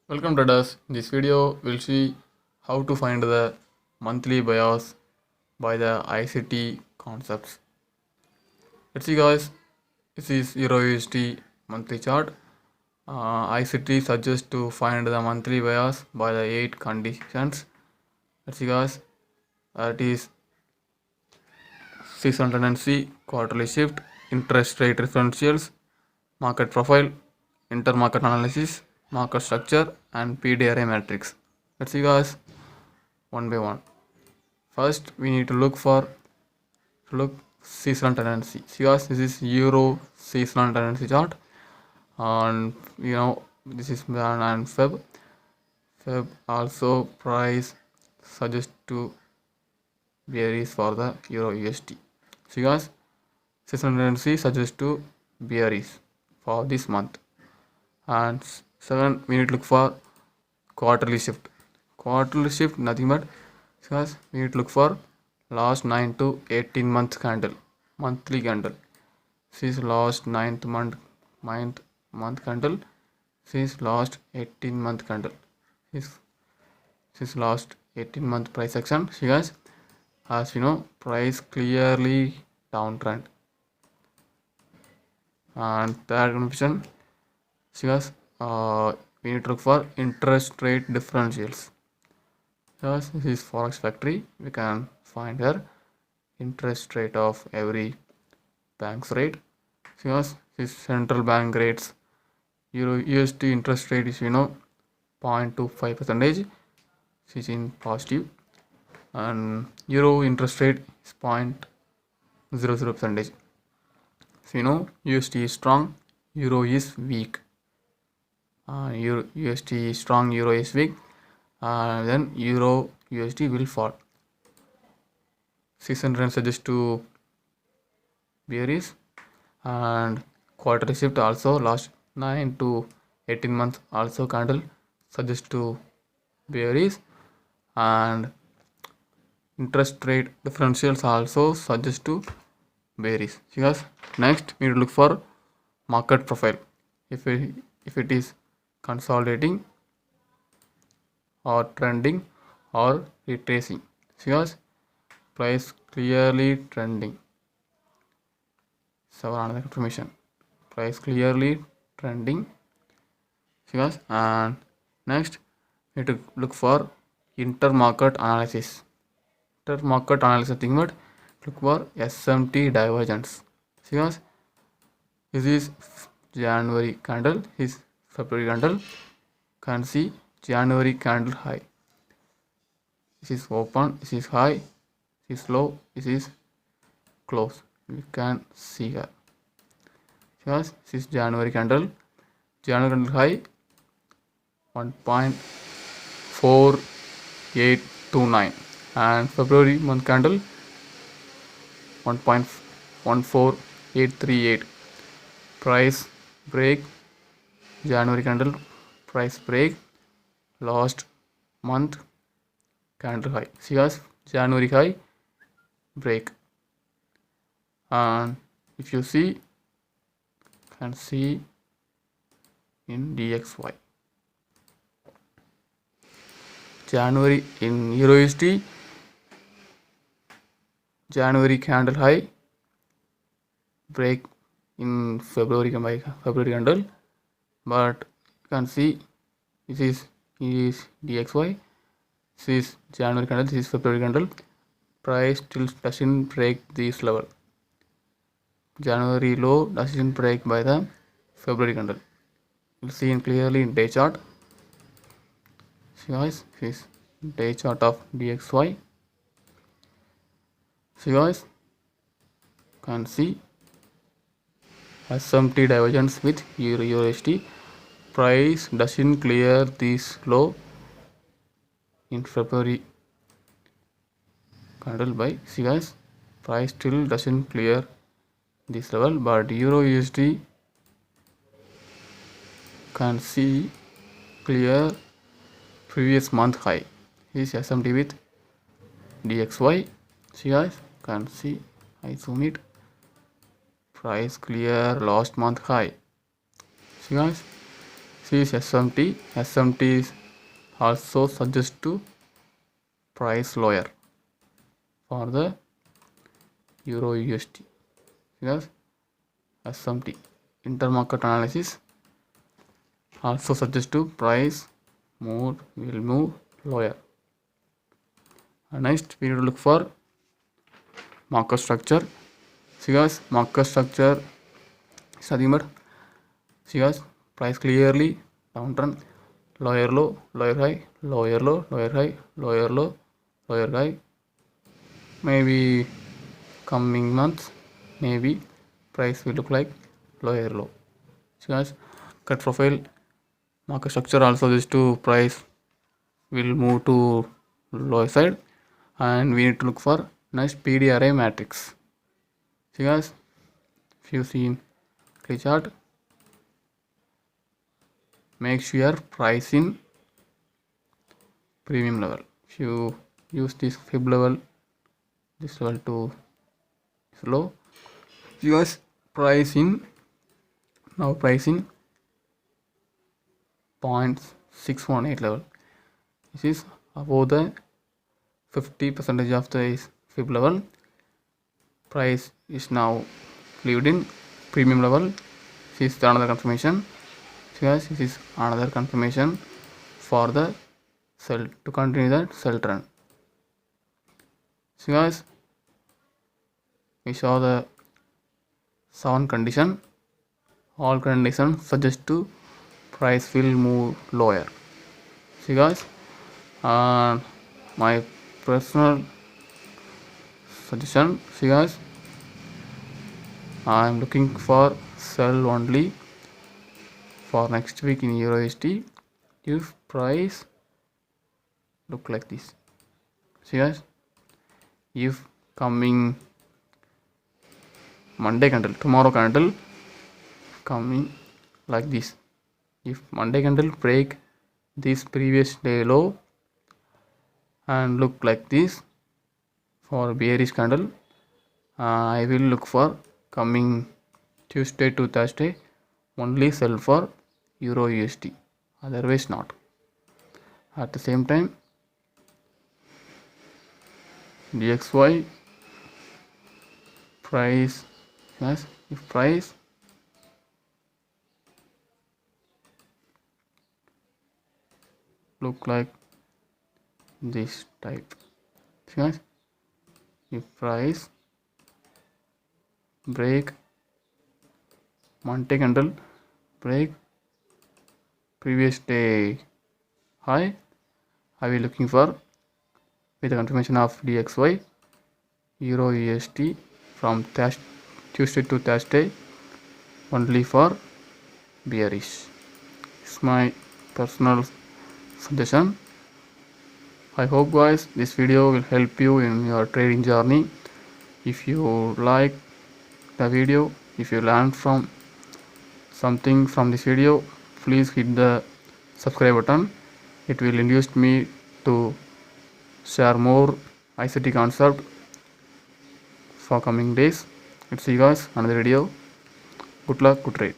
Welcome traders. In this video we'll see how to find the monthly bias by the ICT concepts. Let's see guys, this is Eurusd monthly chart. ICT suggests to find the monthly bias by the 8 conditions. Let's see guys, that is seasonal tendency, quarterly shift, interest rate differentials, market profile, intermarket analysis, market structure and PD array matrix. Let's see guys one by one. First we need to look seasonal tendency. See guys, this is Euro seasonal tendency chart, and this is Jan and Feb. Also price suggests to bearish for the Euro USD. See guys, seasonal tendency suggests to bearish for this month. And second, we need to look for quarterly shift. Quarterly shift nothing but because we need to look for last 9 to 18 month candle, monthly candle. This is last 9th month candle. This is last 18 month candle. This is last 18 month price action. See guys, as you know, price clearly downtrend. And third condition, see guys, we need to look for interest rate differentials. Thus, this is Forex factory. We can find here interest rate of every bank's rate. See guys, this is central bank rates. Euro USD interest rate is 0.25%. This is in positive, and Euro interest rate is 0.00%. So USD is strong, Euro is weak. USD is strong, Euro is weak, then Euro USD will fall. Season trend suggests to bearish, and quarterly shift also last 9 to 18 months also candle suggests to bearish, and interest rate differentials also suggest to bearish. Because next we need to look for market profile. If it is consolidating or trending or retracing. Because price clearly trending. So another information, price clearly trending. Because and next we need to look for intermarket analysis. Intermarket analysis thing, but look for SMT divergence. Because this is January candle, this is February candle. Can see January candle high. This is open, this is high, this is low, this is close. You can see here. Because this is January candle high 1.4829, and February month candle 1.14838. price break January candle, price break last month candle high. See guys, January high break, and if you see, can see in DXY January in Eurusd, January candle high break in February candle, but you can see this is DXY. This is January candle, this is February candle. Price still doesn't break this level. January low doesn't break by the February candle. You'll see clearly in day chart. See guys, this is day chart of DXY. See guys, can see SMT divergence with Eurusd. Price doesn't clear this low in February candle by. See guys, price still doesn't clear this level, but Euro USD can see clear previous month high. This is SMT with DXY. See guys, can see, I zoom it, price clear last month high. See guys, This is SMT. SMT is also suggests to price lower for the Euro USD. Because SMT intermarket analysis also suggests to price will move lower. And next we need to look for market structure. See guys, market structure is nothing but, see guys, price clearly downtrend, lower low, lower high, lower low, lower high, lower low, lower high. Maybe coming months, maybe price will look like lower low. See guys, cut profile market structure also this to price will move to lower side, and we need to look for next PDRA matrix. See guys, if you see the chart, make sure price in premium level. If you use this fib level, this level to is low. See guys, price in now price in 0.618 level. This is above the 50% of the fib level. Price is now lived in premium level. This is another confirmation. So guys, this is another confirmation for the sell to continue that sell trend. So guys, we saw the 7 condition. All conditions suggest to price will move lower. See guys, my personal suggestion, see guys, I am looking for sell only for next week in Eurusd if price look like this. See guys, if coming Monday candle, tomorrow candle coming like this, if Monday candle break this previous day low and look like this for bearish candle, I will look for coming Tuesday to Thursday only sell for Euro USD, otherwise not. At the same time, DXY price, yes, if price look like this type, yes, if price break Monday candle break previous day high, I will looking for with the confirmation of DXY Euro USD from Tuesday to Thursday only for bearish. It's my personal suggestion. I hope guys this video will help you in your trading journey. If you like the video, if you learn from something from this video, please hit the subscribe button. It will induce me to share more ICT concept for coming days. Let's see you guys another video. Good luck, good trade.